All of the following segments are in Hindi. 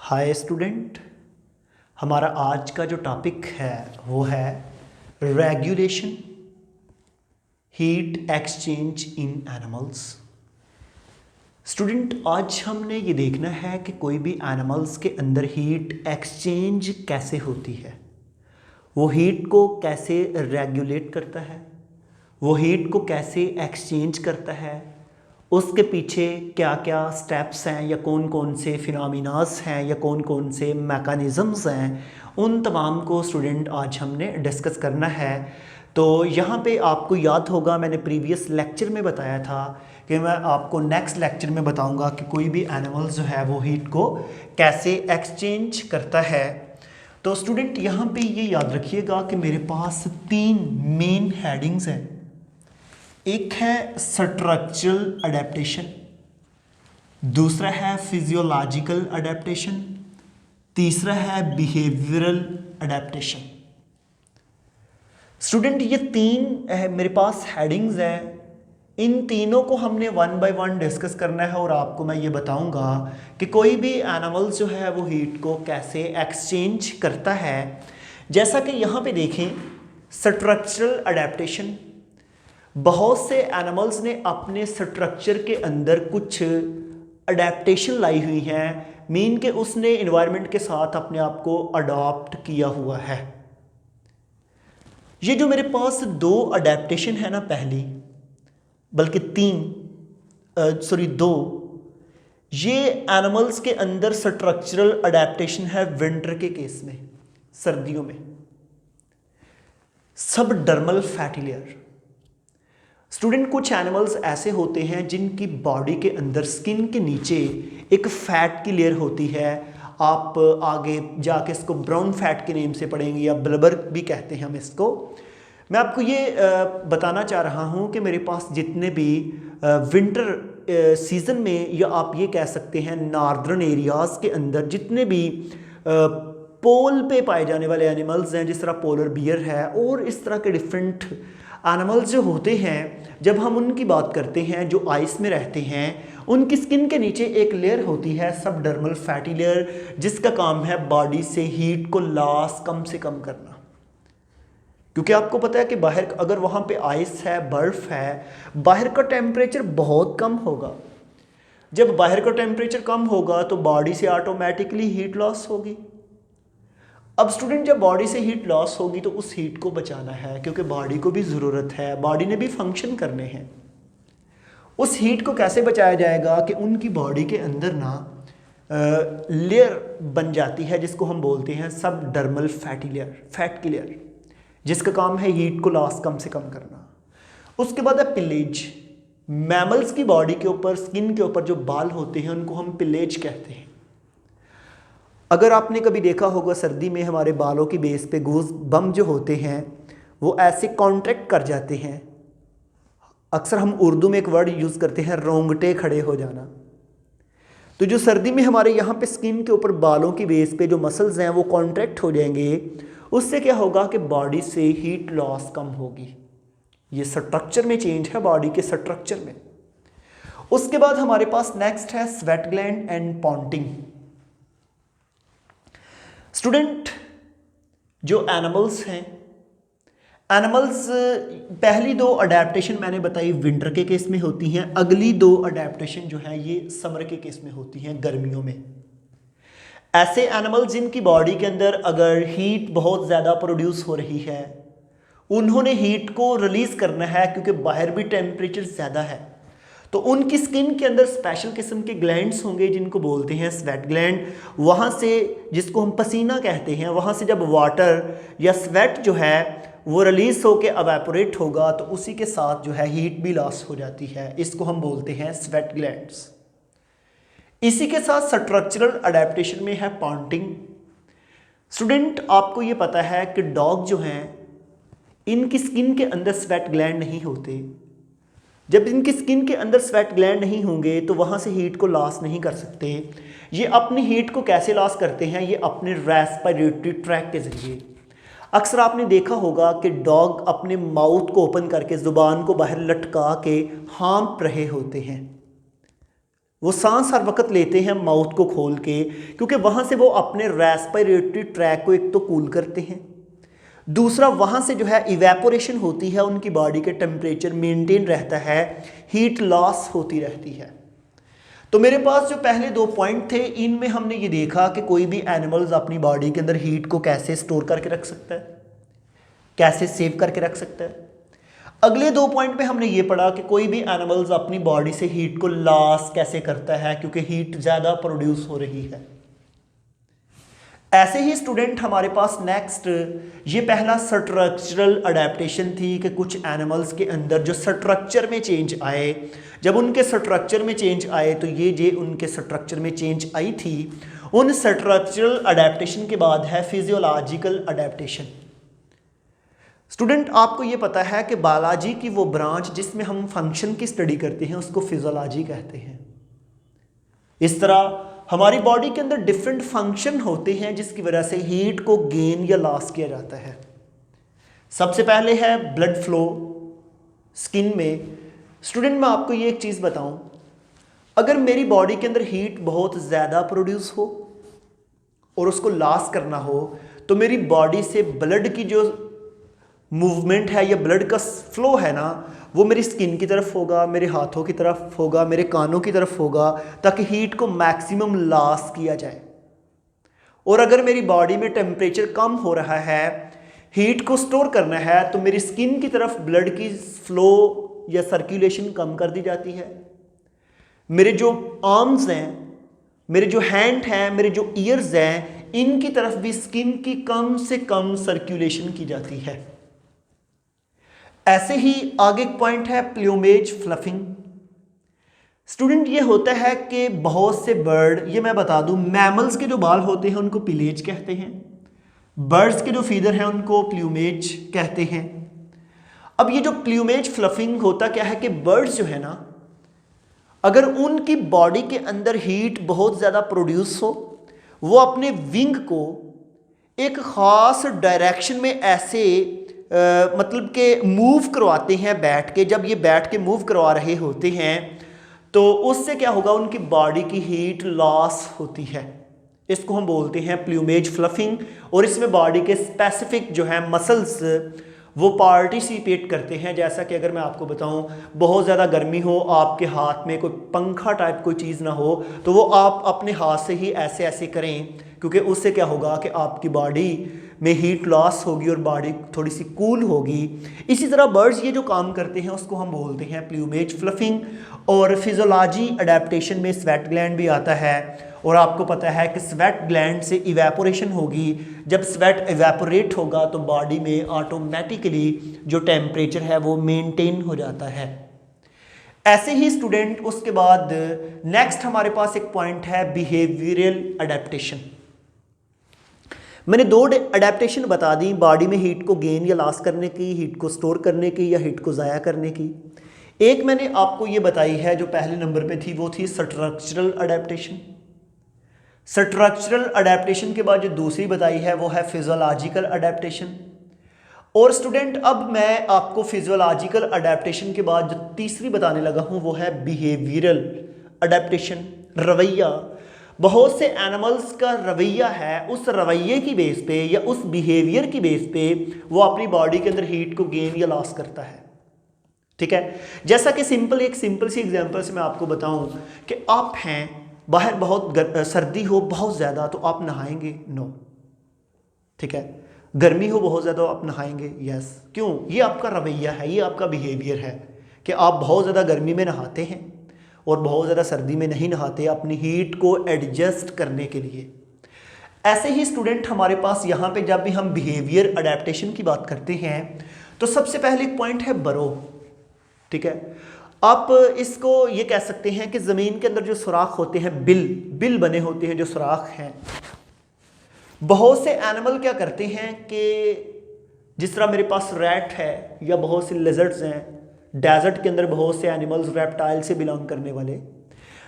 Hi student. हमारा आज का जो टॉपिक है वो है रेगुलेशन हीट एक्सचेंज इन एनिमल्स। स्टूडेंट, आज हमने ये देखना है कि कोई भी एनिमल्स के अंदर हीट एक्सचेंज कैसे होती है, वो हीट को कैसे रेगुलेट करता है, वो हीट को कैसे एक्सचेंज करता है, उसके पीछे क्या क्या स्टेप्स हैं या कौन कौन से फिनोमिनास हैं या कौन कौन से मैकेनिज़म्स हैं, उन तमाम को स्टूडेंट आज हमने डिस्कस करना है। तो यहाँ पे आपको याद होगा मैंने प्रीवियस लेक्चर में बताया था कि मैं आपको नेक्स्ट लेक्चर में बताऊँगा कि कोई भी एनिमल जो है वो हीट को कैसे एक्सचेंज करता है। तो स्टूडेंट यहाँ पे ये याद रखिएगा कि मेरे पास तीन मेन हेडिंग्स हैं। एक है स्ट्रक्चरल अडेप्टेशन, दूसरा है फिजियोलॉजिकल अडेप्टेशन, तीसरा है बिहेवियरल अडेप्टेशन। स्टूडेंट ये तीन मेरे पास हेडिंग्स हैं, इन तीनों को हमने वन बाय वन डिस्कस करना है और आपको मैं ये बताऊंगा कि कोई भी एनिमल जो है वो हीट को कैसे एक्सचेंज करता है। जैसा कि यहाँ पे देखें स्ट्रक्चरल अडेप्टेशन, बहुत से एनिमल्स ने अपने स्ट्रक्चर के अंदर कुछ अडेप्टेशन लाई हुई हैं, मीन कि उसने इन्वायरमेंट के साथ अपने आप को अडॉप्ट किया हुआ है। ये जो मेरे पास दो अडेप्टेशन है ना, पहली बल्कि दो, ये एनिमल्स के अंदर स्ट्रक्चरल अडेप्टेशन है विंटर के केस में, सर्दियों में। Subdermal fatty layer. स्टूडेंट कुछ एनिमल्स ऐसे होते हैं जिनकी बॉडी के अंदर स्किन के नीचे एक फैट की लेयर होती है। आप आगे जाके इसको ब्राउन फैट के नेम से पढ़ेंगे या ब्लबर भी कहते हैं हम इसको। मैं आपको ये बताना चाह रहा हूँ कि मेरे पास जितने भी विंटर सीज़न में, या आप ये कह सकते हैं नॉर्दर्न एरियाज़ के अंदर जितने भी पोल पे पाए जाने वाले एनिमल्स हैं, जिस तरह पोलर बियर है और इस तरह के डिफरेंट एनिमल्स जो होते हैं, जब हम उनकी बात करते हैं जो आइस में रहते हैं, उनकी स्किन के नीचे एक लेयर होती है सबडर्मल फैटी लेयर, जिसका काम है बॉडी से हीट को लॉस कम से कम करना। क्योंकि आपको पता है कि बाहर अगर वहाँ पे आइस है, बर्फ़ है, बाहर का टेम्परेचर बहुत कम होगा। जब बाहर का टेम्परेचर कम होगा तो बॉडी से ऑटोमेटिकली हीट लॉस होगी। अब स्टूडेंट जब बॉडी से हीट लॉस होगी तो उस हीट को बचाना है, क्योंकि बॉडी को भी ज़रूरत है, बॉडी ने भी फंक्शन करने हैं। उस हीट को कैसे बचाया जाएगा कि उनकी बॉडी के अंदर ना लेयर बन जाती है जिसको हम बोलते हैं सबडर्मल फैटी लेयर, फैट की लेयर, जिसका काम है हीट को लॉस कम से कम करना। उसके बाद है पिलेज। मैमल्स की बॉडी के ऊपर, स्किन के ऊपर जो बाल होते हैं उनको हम पिलेज कहते हैं। अगर आपने कभी देखा होगा सर्दी में हमारे बालों की बेस पे गूज बम जो होते हैं वो ऐसे कॉन्ट्रैक्ट कर जाते हैं। अक्सर हम उर्दू में एक वर्ड यूज़ करते हैं रोंगटे खड़े हो जाना। तो जो सर्दी में हमारे यहाँ पे स्किन के ऊपर बालों की बेस पे जो मसल्स हैं वो कॉन्ट्रैक्ट हो जाएंगे। उससे क्या होगा कि बॉडी से हीट लॉस कम होगी। ये स्ट्रक्चर में चेंज है, बॉडी के स्ट्रक्चर में। उसके बाद हमारे पास नेक्स्ट है sweat gland and Ponting. Student जो एनिमल्स हैं, एनिमल्स पहली दो अडेप्टेशन मैंने बताई विंटर के केस में होती हैं, अगली दो अडेप्टेशन जो है ये समर के केस में होती हैं, गर्मियों में। ऐसे एनिमल्स जिनकी बॉडी के अंदर अगर हीट बहुत ज़्यादा प्रोड्यूस हो रही है, उन्होंने हीट को रिलीज़ करना है क्योंकि बाहर भी टेम्परेचर ज़्यादा है, तो उनकी स्किन के अंदर स्पेशल किस्म के ग्लैंड्स होंगे जिनको बोलते हैं स्वेट ग्लैंड। वहाँ से, जिसको हम पसीना कहते हैं, वहाँ से जब वाटर या स्वेट जो है वो रिलीज होकर एवेपोरेट होगा तो उसी के साथ जो है हीट भी लॉस हो जाती है। इसको हम बोलते हैं स्वेट ग्लैंड्स। इसी के साथ स्ट्रक्चरल अडेप्टेशन में है पॉन्टिंग। स्टूडेंट आपको ये पता है कि डॉग जो हैं इनकी स्किन के अंदर स्वेट ग्लैंड नहीं होते। जब इनकी स्किन के अंदर स्वेट ग्लैंड नहीं होंगे तो वहाँ से हीट को लॉस नहीं कर सकते। ये अपनी हीट को कैसे लॉस करते हैं? ये अपने रेस्पिरेटरी ट्रैक के जरिए। अक्सर आपने देखा होगा कि डॉग अपने माउथ को ओपन करके ज़ुबान को बाहर लटका के हाँफ रहे होते हैं। वो सांस हर वक्त लेते हैं माउथ को खोल के, क्योंकि वहाँ से वो अपने रेस्पिरेटरी ट्रैक को एक तो कूल करते हैं, दूसरा वहाँ से जो है इवेपोरेशन होती है, उनकी बॉडी के टेम्परेचर मेंटेन रहता है, हीट लॉस होती रहती है। तो मेरे पास जो पहले 2 पॉइंट थे, इनमें हमने ये देखा कि कोई भी एनिमल्स अपनी बॉडी के अंदर हीट को कैसे स्टोर करके रख सकता है, कैसे सेव करके रख सकता है। अगले 2 पॉइंट पे हमने ये पढ़ा कि कोई भी एनिमल्स अपनी बॉडी से हीट को लॉस कैसे करता है, क्योंकि हीट ज़्यादा प्रोड्यूस हो रही है। ऐसे ही स्टूडेंट हमारे पास नेक्स्ट, ये पहला स्ट्रक्चरल अडेप्टेशन थी कि कुछ एनिमल्स के अंदर जो स्ट्रक्चर में चेंज आए, जब उनके स्ट्रक्चर में चेंज आए तो ये उनके स्ट्रक्चर में चेंज आई थी, उन स्ट्रक्चरल अडेप्टेशन के बाद है फिजियोलॉजिकल अडेप्टेशन। स्टूडेंट आपको ये पता है कि बायोलॉजी की वो ब्रांच जिसमें हम फंक्शन की स्टडी करते हैं उसको फिजियोलॉजी कहते हैं। इस तरह हमारी बॉडी के अंदर डिफरेंट फंक्शन होते हैं जिसकी वजह से हीट को गेन या लॉस किया जाता है। सबसे पहले है ब्लड फ्लो स्किन में। स्टूडेंट मैं आपको ये एक चीज़ बताऊं, अगर मेरी बॉडी के अंदर हीट बहुत ज़्यादा प्रोड्यूस हो और उसको लॉस करना हो तो मेरी बॉडी से ब्लड की जो मूवमेंट है या ब्लड का फ्लो है ना, वो मेरी स्किन की तरफ होगा, मेरे हाथों की तरफ होगा, मेरे कानों की तरफ होगा, ताकि हीट को मैक्सिमम लॉस किया जाए। और अगर मेरी बॉडी में टेम्परेचर कम हो रहा है, हीट को स्टोर करना है, तो मेरी स्किन की तरफ ब्लड की फ्लो या सर्कुलेशन कम कर दी जाती है। मेरे जो आर्म्स हैं, मेरे जो हैंड हैं, मेरे जो ईयर्स हैं, इनकी तरफ भी स्किन की कम से कम सर्कुलेशन की जाती है। ऐसे ही आगे एक पॉइंट है प्लूमेज फ्लफिंग। स्टूडेंट ये होता है कि बहुत से बर्ड, ये मैं बता दूं, मैमल्स के जो बाल होते हैं उनको पिलेज कहते हैं, बर्ड्स के जो फीदर हैं उनको प्लूमेज कहते हैं। अब ये जो प्लूमेज फ्लफिंग होता क्या है कि बर्ड्स जो है ना, अगर उनकी बॉडी के अंदर हीट बहुत ज़्यादा प्रोड्यूस हो, वो अपने विंग को एक ख़ास डायरेक्शन में ऐसे मतलब कि मूव करवाते हैं बैठ के। जब ये बैठ के मूव करवा रहे होते हैं तो उससे क्या होगा, उनकी बॉडी की हीट लॉस होती है। इसको हम बोलते हैं प्लूमेज फ्लफिंग। और इसमें बॉडी के स्पेसिफिक जो है मसल्स वो पार्टिसिपेट करते हैं। जैसा कि अगर मैं आपको बताऊं, बहुत ज़्यादा गर्मी हो, आपके हाथ में कोई पंखा टाइप कोई चीज़ ना हो, तो वो आप अपने हाथ से ही ऐसे ऐसे करें, क्योंकि उससे क्या होगा कि आपकी बॉडी में हीट लॉस होगी और बॉडी थोड़ी सी कूल होगी। इसी तरह बर्ड्स ये जो काम करते हैं उसको हम बोलते हैं प्लूमेज फ्लफिंग। और फिजियोलॉजी अडेप्टेशन में स्वेट ग्लैंड भी आता है, और आपको पता है कि स्वेट ग्लैंड से इवेपोरेशन होगी। जब स्वेट इवेपोरेट होगा तो बॉडी में ऑटोमेटिकली जो टेम्परेचर है वो मेंटेन हो जाता है। ऐसे ही स्टूडेंट उसके बाद नेक्स्ट हमारे पास एक पॉइंट है बिहेवियरल अडेप्टेशन। मैंने 2 अडेप्टेशन बता दी, बॉडी में हीट को गेन या लॉस करने की, हीट को स्टोर करने की या हीट को ज़ाया करने की। एक मैंने आपको ये बताई है जो पहले नंबर पे थी, वो थी स्ट्रक्चरल अडेप्टेशन। स्ट्रक्चरल अडेप्टेशन के बाद जो दूसरी बताई है वो है फिजियोलॉजिकल अडेप्टेशन। और स्टूडेंट अब मैं आपको फिजियोलॉजिकल अडेप्टेशन के बाद जो तीसरी बताने लगा हूँ वो है बिहेवियरल अडेप्टेशन, रवैया। बहुत से एनिमल्स का रवैया है, उस रवैये की बेस पे या उस बिहेवियर की बेस पे वो अपनी बॉडी के अंदर हीट को गेन या लॉस करता है। ठीक है, जैसा कि एक सिंपल सी एग्जांपल से मैं आपको बताऊं कि आप हैं बाहर, बहुत सर्दी हो बहुत ज़्यादा तो आप नहाएंगे? नो। ठीक है, गर्मी हो बहुत ज़्यादा आप नहाएंगे? यस। क्यों? ये आपका रवैया है, ये आपका बिहेवियर है कि आप बहुत ज़्यादा गर्मी में नहाते हैं और बहुत ज़्यादा सर्दी में नहीं नहाते, अपनी हीट को एडजस्ट करने के लिए। ऐसे ही स्टूडेंट हमारे पास यहाँ पे जब भी हम बिहेवियर अडेप्टेशन की बात करते हैं तो सबसे पहले एक पॉइंट है बरो। ठीक है, आप इसको ये कह सकते हैं कि ज़मीन के अंदर जो सुराख होते हैं, बिल बने होते हैं, जो सुराख हैं, बहुत से एनिमल क्या करते हैं कि जिस तरह मेरे पास रैट है या बहुत से लिजर्ड्स हैं, डेजर्ट के अंदर बहुत से एनिमल्स रेप्टाइल से बिलोंग करने वाले,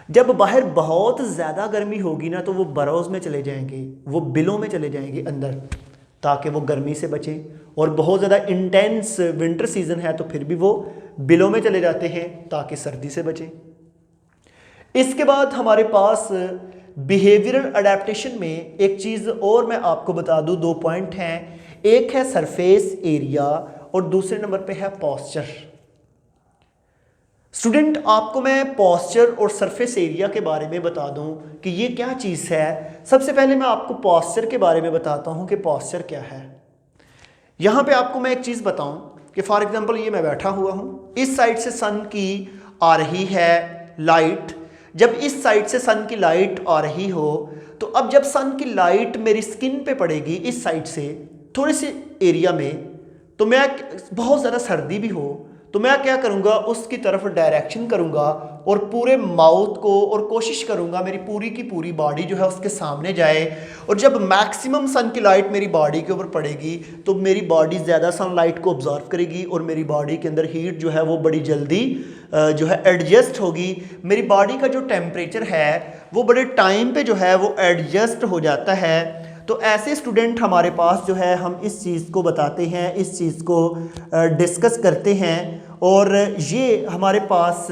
जब बाहर बहुत ज़्यादा गर्मी होगी ना तो वो बरोज़ में चले जाएंगे, वो बिलों में चले जाएंगे अंदर, ताकि वो गर्मी से बचें। और बहुत ज़्यादा इंटेंस विंटर सीजन है तो फिर भी वो बिलों में चले जाते हैं ताकि सर्दी से बचें। इसके बाद हमारे पास बिहेवियरल अडेप्टेशन में एक चीज़ और मैं आपको बता दूं, 2 पॉइंट हैं। एक है सरफेस एरिया और दूसरे नंबर पे है पॉस्चर। स्टूडेंट, आपको मैं पॉस्चर और सरफेस एरिया के बारे में बता दूं कि ये क्या चीज़ है। सबसे पहले मैं आपको पॉस्चर के बारे में बताता हूं कि पॉस्चर क्या है। यहां पे आपको मैं एक चीज़ बताऊं कि फॉर एग्जांपल ये मैं बैठा हुआ हूं, इस साइड से सन की आ रही है लाइट। जब इस साइड से सन की लाइट आ रही हो तो अब जब सन की लाइट मेरी स्किन पे पड़ेगी इस साइड से थोड़े से एरिया में, तो मैं बहुत ज़्यादा सर्दी भी हो तो मैं क्या करूँगा, उसकी तरफ डायरेक्शन करूँगा और पूरे माउथ को, और कोशिश करूँगा मेरी पूरी की पूरी बॉडी जो है उसके सामने जाए। और जब मैक्सिमम सन की लाइट मेरी बॉडी के ऊपर पड़ेगी तो मेरी बॉडी ज़्यादा सनलाइट को ऑब्जर्व करेगी और मेरी बॉडी के अंदर हीट जो है वो बड़ी जल्दी जो है एडजस्ट होगी। मेरी बॉडी का जो टेम्परेचर है वो बड़े टाइम पे जो है वो एडजस्ट हो जाता है। तो ऐसे स्टूडेंट हमारे पास जो है हम इस चीज़ को बताते हैं, इस चीज़ को डिस्कस करते हैं। और ये हमारे पास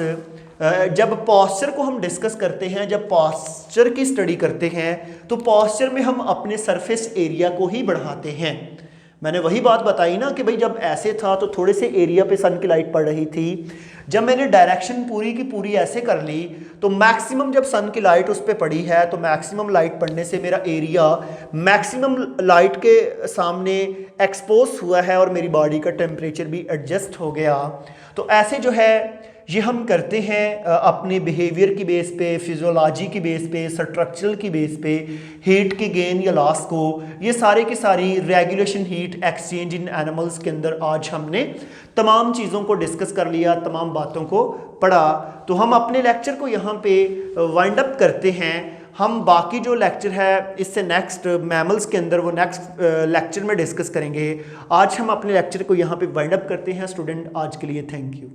जब पॉस्चर को हम डिस्कस करते हैं, जब पॉस्चर की स्टडी करते हैं तो पॉस्चर में हम अपने सरफेस एरिया को ही बढ़ाते हैं। मैंने वही बात बताई ना कि भाई जब ऐसे था तो थोड़े से एरिया पे सन की लाइट पड़ रही थी। जब मैंने डायरेक्शन पूरी की पूरी ऐसे कर ली तो मैक्सिमम जब सन की लाइट उस पर पड़ी है तो मैक्सिमम लाइट पड़ने से मेरा एरिया मैक्सिमम लाइट के सामने एक्सपोज हुआ है और मेरी बॉडी का टेम्परेचर भी एडजस्ट हो गया। तो ऐसे जो है ये हम करते हैं अपने बिहेवियर की बेस पे, फिजियोलॉजी की बेस पे, स्ट्रक्चरल की बेस पे, हीट की गेन या लॉस को, ये सारे की सारी रेगुलेशन हीट एक्सचेंज इन एनिमल्स के अंदर आज हमने तमाम चीज़ों को डिस्कस कर लिया, तमाम बातों को पढ़ा। तो हम अपने लेक्चर को यहाँ पे वाइंड अप करते हैं। हम बाकी जो लेक्चर है इससे नेक्स्ट मैमल्स के अंदर वो नेक्स्ट लेक्चर में डिस्कस करेंगे। आज हम अपने लेक्चर को यहाँ पे वाइंड अप करते हैं। स्टूडेंट, आज के लिए थैंक यू।